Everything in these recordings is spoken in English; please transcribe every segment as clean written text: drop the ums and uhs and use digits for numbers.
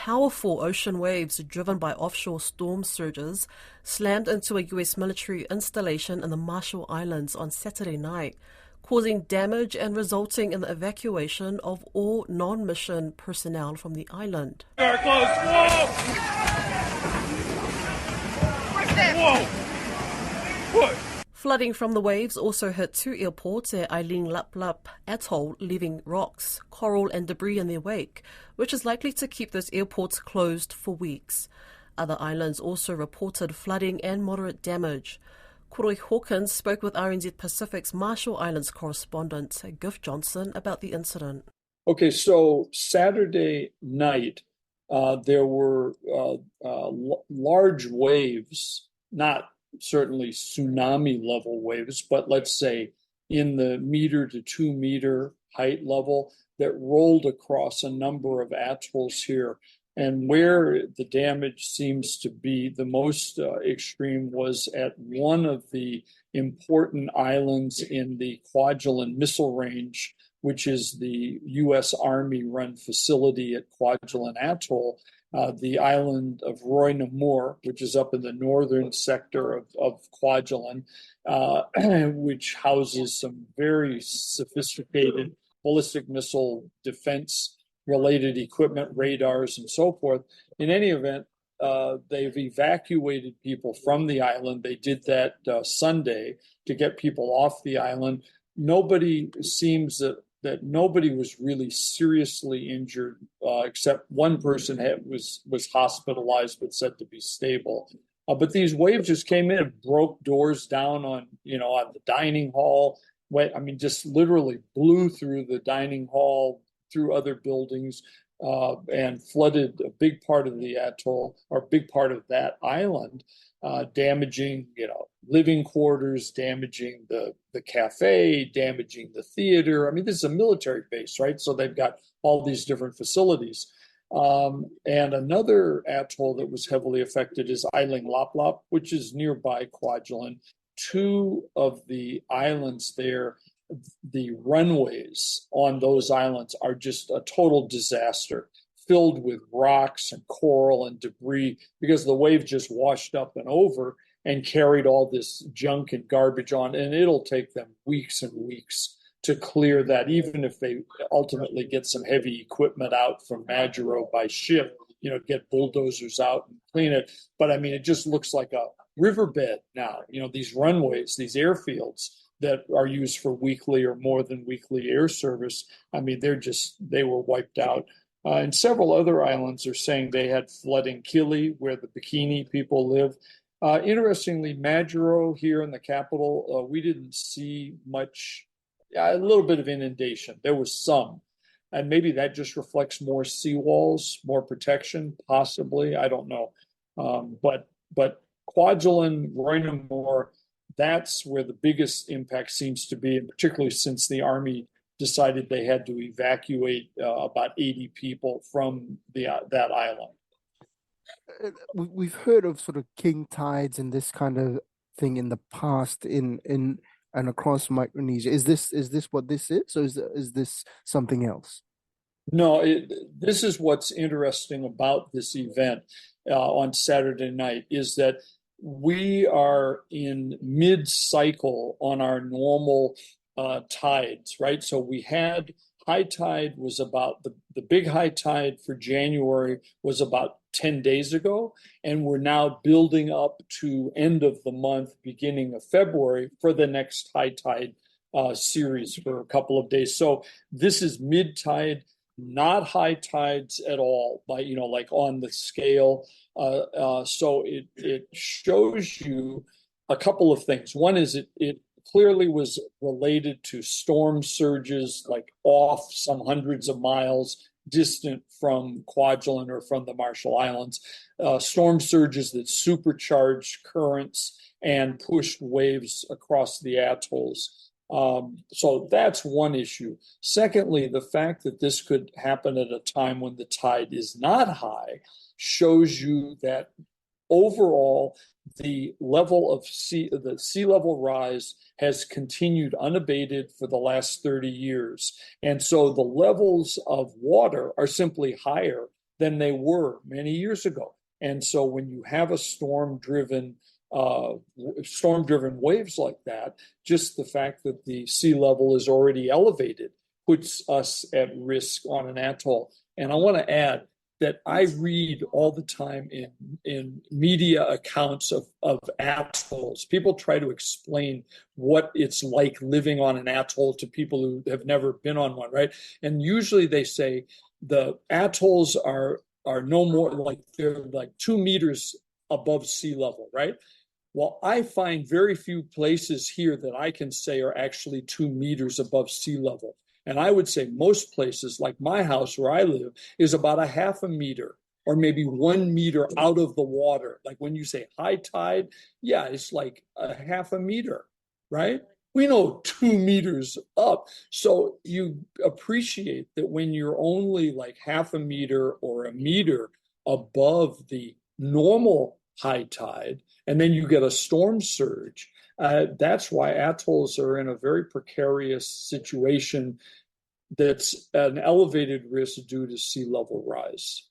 Powerful ocean waves driven by offshore storm surges slammed into a US military installation in the Marshall Islands on Saturday night, causing damage and resulting in the evacuation of all non-mission personnel from the island. Close. Whoa! Whoa! What? Flooding from the waves also hit two airports at Ailing Laplap Atoll, leaving rocks, coral and debris in their wake, which is likely to keep those airports closed for weeks. Other islands also reported flooding and moderate damage. Koroi Hawkins spoke with RNZ Pacific's Marshall Islands correspondent, Giff Johnson, about the incident. Okay, so Saturday night, there were large waves, not certainly tsunami level waves, but let's say in the meter to 2 meter height level that rolled across a number of atolls here. And where the damage seems to be the most extreme was at one of the important islands in the Kwajalein Missile Range, which is the U.S. Army-run facility at Kwajalein Atoll. The island of Roynamor, which is up in the northern sector of Kwajalein, which houses some very sophisticated ballistic missile defense-related equipment, radars, and so forth. In any event, they've evacuated people from the island. They did that Sunday to get people off the island. Nobody seems that nobody was really seriously injured, except one person was hospitalized but said to be stable. But these waves just came in and broke doors down on the dining hall. Just literally blew through the dining hall, through other buildings, and flooded a big part of the atoll, or a big part of that island, damaging, living quarters, damaging the cafe, damaging the theater. This is a military base, right? So they've got all these different facilities. And another atoll that was heavily affected is Ailing Laplap, which is nearby Kwajalein. Two of the islands there, the runways on those islands are just a total disaster, filled with rocks and coral and debris because the wave just washed up and over and carried all this junk and garbage on. And it'll take them weeks and weeks to clear that, even if they ultimately get some heavy equipment out from Majuro by ship, get bulldozers out and clean it. But it just looks like a riverbed now. These runways, these airfields that are used for weekly or more than weekly air service, they were wiped out. And several other islands are saying they had flooding. Kili, where the Bikini people live. Interestingly, Majuro here in the capital, we didn't see much, a little bit of inundation. There was some. And maybe that just reflects more seawalls, more protection, possibly. I don't know. But Kwajalein, Roynamor, that's where the biggest impact seems to be, and particularly since the Army decided they had to evacuate about 80 people from that island. We've heard of sort of king tides and this kind of thing in the past in and across Micronesia. Is this what this is, or is this something else? No, this is what's interesting about this event on Saturday night, is that we are in mid-cycle on our normal tides, right? So we had high tide was about the big high tide for January was about 10 days ago, and we're now building up to end of the month, beginning of February, for the next high tide series for a couple of days. So this is mid-tide, not high tides at all, like on the scale. So it shows you a couple of things. One is it clearly was related to storm surges, like off some hundreds of miles distant from Kwajalein or from the Marshall Islands, storm surges that supercharged currents and pushed waves across the atolls. So that's one issue. Secondly, the fact that this could happen at a time when the tide is not high shows you that overall the level of the sea level rise has continued unabated for the last 30 years. And so the levels of water are simply higher than they were many years ago. And so when you have a uh, storm-driven waves like that, just the fact that the sea level is already elevated puts us at risk on an atoll. And I want to add that I read all the time in media accounts of atolls. People try to explain what it's like living on an atoll to people who have never been on one, right? And usually they say the atolls are no more, like they're like 2 meters above sea level, right? Well, I find very few places here that I can say are actually 2 meters above sea level. And I would say most places, like my house where I live, is about a half a meter or maybe 1 meter out of the water. Like when you say high tide, yeah, it's like a half a meter, right? We know 2 meters up. So you appreciate that when you're only like half a meter or a meter above the normal high tide, and then you get a storm surge. That's why atolls are in a very precarious situation that's an elevated risk due to sea level rise.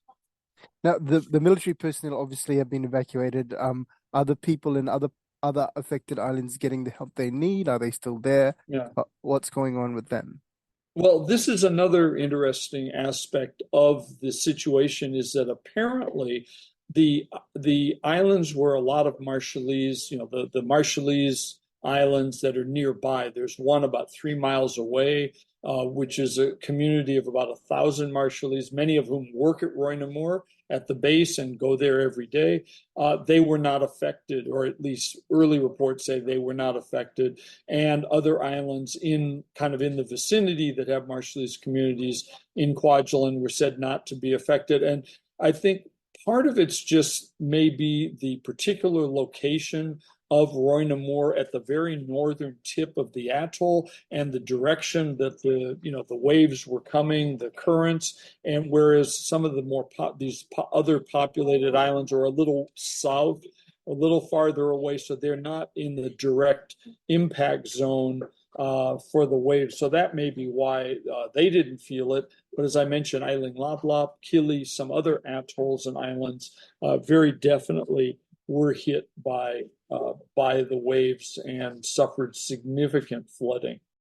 Now, the military personnel obviously have been evacuated. Are the people in other affected islands getting the help they need? Are they still there? Yeah. What's going on with them? Well, this is another interesting aspect of the situation is that apparently the islands where a lot of Marshallese, the Marshallese islands that are nearby, there's one about 3 miles away, which is a community of about 1,000 Marshallese, many of whom work at Roy Namor at the base and go there every day. They were not affected, or at least early reports say they were not affected. And other islands in the vicinity that have Marshallese communities in Kwajalein were said not to be affected. And I think part of it's just maybe the particular location of Roy Namor at the very northern tip of the atoll and the direction that the waves were coming, the currents, and whereas some of the other populated islands are a little south, a little farther away, so they're not in the direct impact zone for the waves. So that may be why they didn't feel it. But as I mentioned, Ailing Laplap, Kili, some other atolls and islands very definitely were hit by the waves and suffered significant flooding.